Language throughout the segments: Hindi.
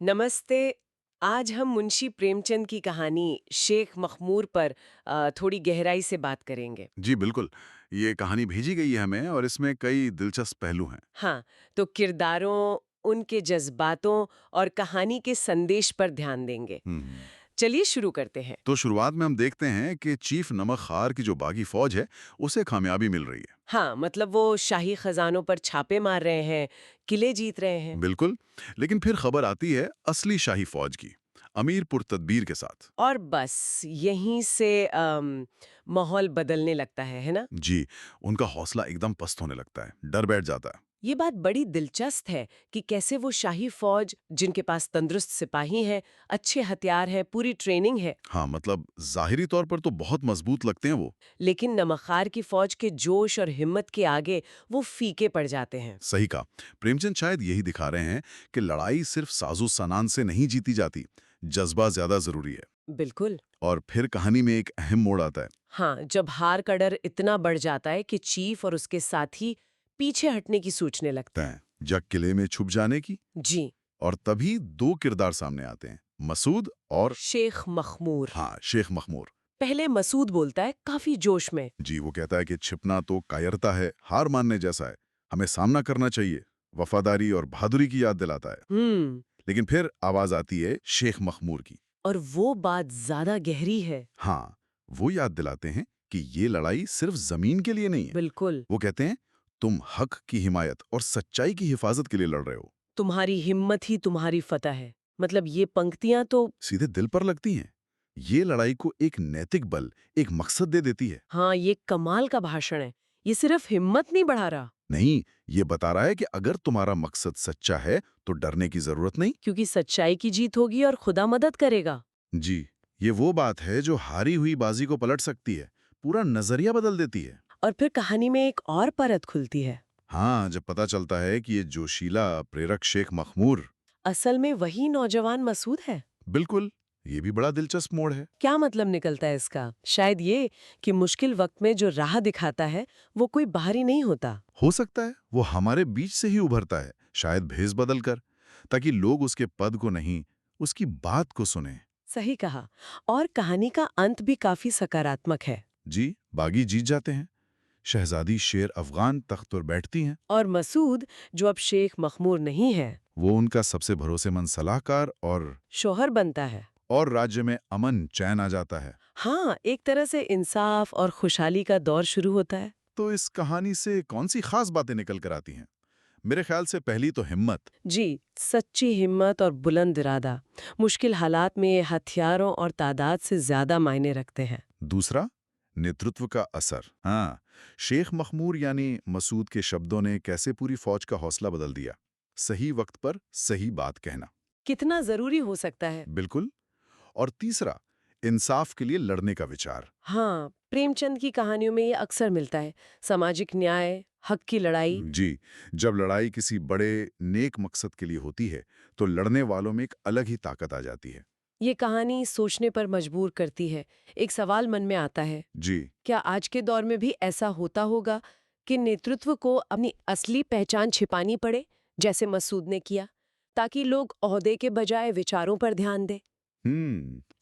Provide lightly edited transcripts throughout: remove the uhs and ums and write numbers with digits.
नमस्ते। आज हम मुंशी प्रेमचंद की कहानी शेख मखमूर पर थोड़ी गहराई से बात करेंगे। जी बिल्कुल। ये कहानी भेजी गई है हमें और इसमें कई दिलचस्प पहलू हैं। हाँ, तो किरदारों, उनके जज्बातों और कहानी के संदेश पर ध्यान देंगे। हम्म। चलिए शुरू करते हैं। तो शुरुआत में हम देखते हैं कि चीफ नमक खार की जो बागी फौज है उसे कामयाबी मिल रही है। हाँ, मतलब वो शाही खजानों पर छापे मार रहे हैं, किले जीत रहे हैं। बिल्कुल। लेकिन फिर खबर आती है असली शाही फौज की, अमीरपुर तदबीर के साथ। और बस यहीं से माहौल बदलने लगता है ना? जी। उनका हौसला एकदम पस्त होने लगता है, डर बैठ जाता है। ये बात बड़ी दिलचस्प है कि कैसे वो शाही फौज जिनके पास तंदुरुस्त सिपाही हैं, अच्छे हथियार हैं, पूरी ट्रेनिंग है, हाँ, मतलब जाहिरी तौर पर तो बहुत मजबूत लगते हैं वो। लेकिन नमखार की फौज के जोश और हिम्मत के आगे वो फीके पड़ जाते हैं। सही कहा। प्रेमचंद शायद यही दिखा रहे हैं कि लड़ाई सिर्फ साजो सामान से नहीं जीती जाती, जज्बा ज्यादा जरूरी है। बिल्कुल। और फिर कहानी में एक अहम मोड़ आता है। हाँ, जब हार का डर इतना बढ़ जाता है कि चीफ और उसके साथी पीछे हटने की सोचने लगते हैं। तय जग किले में छुप जाने की। जी। और तभी दो किरदार सामने आते हैं, मसूद और शेख मखमूर। हाँ, शेख मखमूर। पहले मसूद बोलता है काफी जोश में। जी, वो कहता है कि छिपना तो कायरता है, हार मानने जैसा है, हमें सामना करना चाहिए। वफादारी और बहादुरी की याद दिलाता है। हम्म। लेकिन फिर आवाज आती है शेख मखमूर की। और वो बात ज्यादा गहरी है। हाँ, वो याद दिलाते हैं कि ये लड़ाई सिर्फ जमीन के लिए नहीं है। बिल्कुल। वो कहते हैं, तुम हक की हिमायत और सच्चाई की हिफाजत के लिए लड़ रहे हो। तुम्हारी हिम्मत ही तुम्हारी फतह है। मतलब ये पंक्तियां तो सीधे दिल पर लगती हैं। ये लड़ाई को एक नैतिक बल, एक मकसद दे देती है। हाँ, ये कमाल का भाषण है। ये सिर्फ हिम्मत नहीं बढ़ा रहा, नहीं, ये बता रहा है कि अगर तुम्हारा मकसद सच्चा है तो डरने की जरूरत नहीं। क्योंकि सच्चाई की जीत होगी और खुदा मदद करेगा। जी, ये वो बात है जो हारी हुई बाजी को पलट सकती है, पूरा नजरिया बदल देती है। और फिर कहानी में एक और परत खुलती है। हाँ, जब पता चलता है कि ये जोशीला प्रेरक शेख मखमूर, असल में वही नौजवान मसूद है। बिल्कुल, ये भी बड़ा दिलचस्प मोड़ है। क्या मतलब निकलता है इसका? शायद ये कि मुश्किल वक्त में जो राह दिखाता है वो कोई बाहरी नहीं होता। हो सकता है वो हमारे बीच से ही उभरता है, शायद भेस बदल कर, ताकि लोग उसके पद को नहीं, उसकी बात को सुने। सही कहा। और कहानी का अंत भी काफी सकारात्मक है। जी, बागी जीत जाते हैं। शहजादी शेर अफगान तख्त पर बैठती हैं। और मसूद, जो अब शेख मखमूर नहीं है, वो उनका सबसे भरोसेमंद सलाहकार शौहर बनता है। और राज्य में अमन चैन आ जाता है। हाँ, एक तरह से इंसाफ और खुशहाली का दौर शुरू होता है। तो इस कहानी से कौन सी खास बातें निकल कर आती हैं? मेरे ख्याल से पहली तो हिम्मत। जी, सच्ची हिम्मत और बुलंद इरादा मुश्किल हालात में हथियारों और तादाद से ज्यादा मायने रखते हैं। दूसरा, नेतृत्व का असर। हाँ, शेख मखमूर यानी मसूद के शब्दों ने कैसे पूरी फौज का हौसला बदल दिया। सही वक्त पर सही बात कहना। कितना जरूरी हो सकता है। बिल्कुल। और तीसरा, इंसाफ के लिए लड़ने का विचार। हाँ, प्रेमचंद की कहानियों में ये अक्सर मिलता है। सामाजिक न्याय, हक की लड़ाई। जी, जब लड़ाई किसी बड़े नेक मकसद के लिए होती है तो लड़ने वालों में एक अलग ही ताकत आ जाती है। ये कहानी सोचने पर मजबूर करती है। एक सवाल मन में आता है, जी। क्या आज के दौर में भी ऐसा होता होगा कि नेतृत्व को अपनी असली पहचान छिपानी पड़े, जैसे मसूद ने किया, ताकि लोग ओहदे के बजाय विचारों पर ध्यान दें?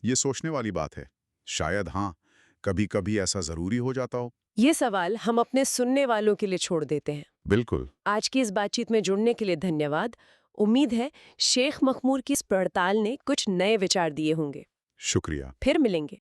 ये सोचने वाली बात है। शायद हाँ, कभी कभी ऐसा जरूरी हो जाता हो। ये सवाल हम अपने सुनने वालों के लिए छोड़ देते हैं। बिल्कुल। आज की इस बातचीत में जुड़ने के लिए धन्यवाद। उम्मीद है शेख मखमूर की इस पड़ताल ने कुछ नए विचार दिए होंगे। शुक्रिया। फिर मिलेंगे।